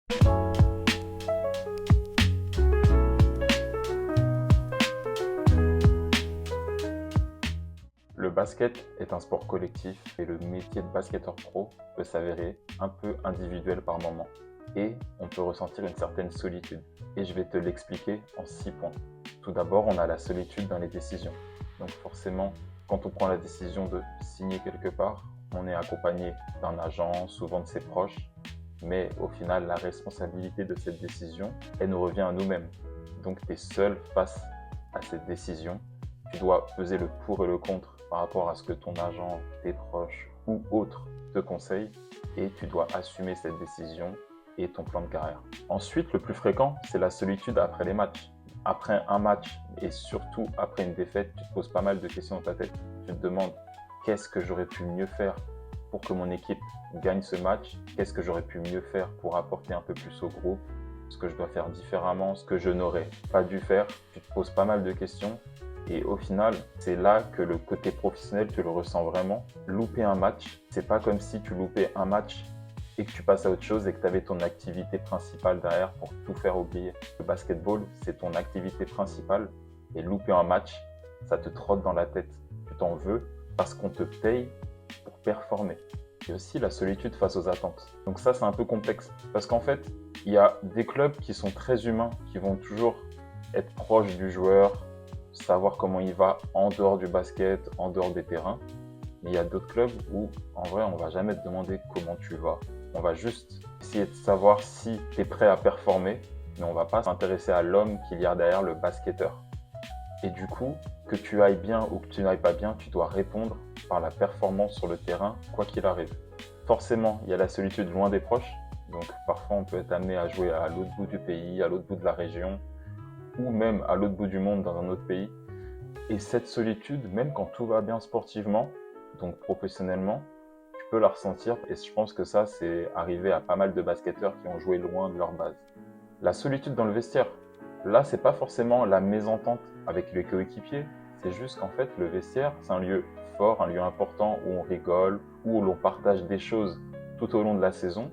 Le basket est un sport collectif et le métier de basketteur pro peut s'avérer un peu individuel par moment. Et on peut ressentir une certaine solitude. Et je vais te l'expliquer en 6 points. Tout d'abord, on a la solitude dans les décisions. Donc forcément, quand on prend la décision de signer quelque part, on est accompagné d'un agent, souvent de ses proches. Mais au final, la responsabilité de cette décision, elle nous revient à nous-mêmes. Donc tu es seul face à cette décision. Tu dois peser le pour et le contre par rapport à ce que ton agent, tes proches ou autres te conseillent et tu dois assumer cette décision et ton plan de carrière. Ensuite, le plus fréquent, c'est la solitude après les matchs. Après un match et surtout après une défaite, tu te poses pas mal de questions dans ta tête. Tu te demandes qu'est-ce que j'aurais pu mieux faire pour que mon équipe gagne ce match? Qu'est-ce que j'aurais pu mieux faire pour apporter un peu plus au groupe? Ce que je dois faire différemment, ce que je n'aurais pas dû faire. Tu te poses pas mal de questions. Et au final, c'est là que le côté professionnel, tu le ressens vraiment. Louper un match, c'est pas comme si tu loupais un match et que tu passes à autre chose et que tu avais ton activité principale derrière pour tout faire oublier. Le basketball, c'est ton activité principale et louper un match, ça te trotte dans la tête. Tu t'en veux parce qu'on te paye pour performer. Il y a aussi la solitude face aux attentes. Donc ça, c'est un peu complexe parce qu'en fait, il y a des clubs qui sont très humains, qui vont toujours être proches du joueur, savoir comment il va en dehors du basket, en dehors des terrains. Mais il y a d'autres clubs où, en vrai, on ne va jamais te demander comment tu vas. On va juste essayer de savoir si tu es prêt à performer, mais on ne va pas s'intéresser à l'homme qu'il y a derrière le basketteur. Et du coup, que tu ailles bien ou que tu n'ailles pas bien, tu dois répondre par la performance sur le terrain, quoi qu'il arrive. Forcément, il y a la solitude loin des proches. Donc parfois, on peut être amené à jouer à l'autre bout du pays, à l'autre bout de la région, ou même à l'autre bout du monde dans un autre pays. Et cette solitude, même quand tout va bien sportivement, donc professionnellement, tu peux la ressentir. Et je pense que ça, c'est arrivé à pas mal de basketteurs qui ont joué loin de leur base. La solitude dans le vestiaire, là, c'est pas forcément la mésentente avec les coéquipiers. C'est juste qu'en fait, le vestiaire, c'est un lieu fort, un lieu important où on rigole, où l'on partage des choses tout au long de la saison.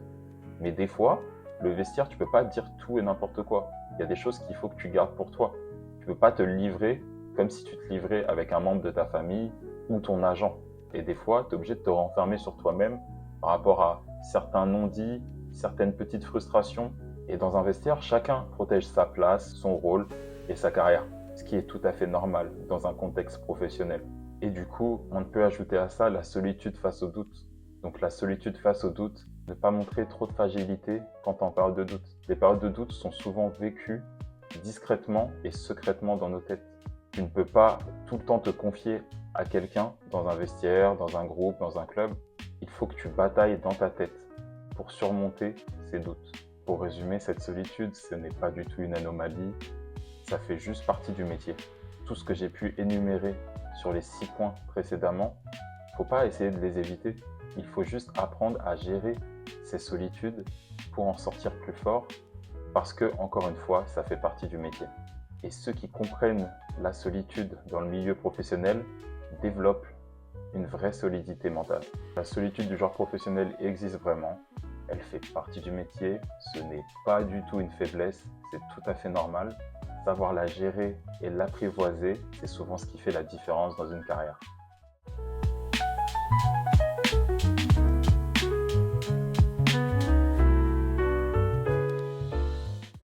Mais des fois, le vestiaire, tu peux pas dire tout et n'importe quoi. Il y a des choses qu'il faut que tu gardes pour toi. Tu peux pas te livrer comme si tu te livrais avec un membre de ta famille ou ton agent. Et des fois, tu es obligé de te renfermer sur toi-même par rapport à certains non-dits, certaines petites frustrations. Et dans un vestiaire, chacun protège sa place, son rôle et sa carrière, ce qui est tout à fait normal dans un contexte professionnel. Et du coup, on peut ajouter à ça la solitude face au doute. Donc la solitude face au doute, ne pas montrer trop de fragilité quand tu es en période de doute. Les périodes de doute sont souvent vécues discrètement et secrètement dans nos têtes. Tu ne peux pas tout le temps te confier à quelqu'un dans un vestiaire, dans un groupe, dans un club. Il faut que tu batailles dans ta tête pour surmonter ces doutes. Pour résumer, cette solitude, ce n'est pas du tout une anomalie, ça fait juste partie du métier. Tout ce que j'ai pu énumérer sur les 6 points précédemment, il ne faut pas essayer de les éviter. Il faut juste apprendre à gérer ces solitudes pour en sortir plus fort parce que, encore une fois, ça fait partie du métier. Et ceux qui comprennent la solitude dans le milieu professionnel développent une vraie solidité mentale. La solitude du joueur professionnel existe vraiment. Elle fait partie du métier. Ce n'est pas du tout une faiblesse. C'est tout à fait normal. Savoir la gérer et l'apprivoiser, c'est souvent ce qui fait la différence dans une carrière.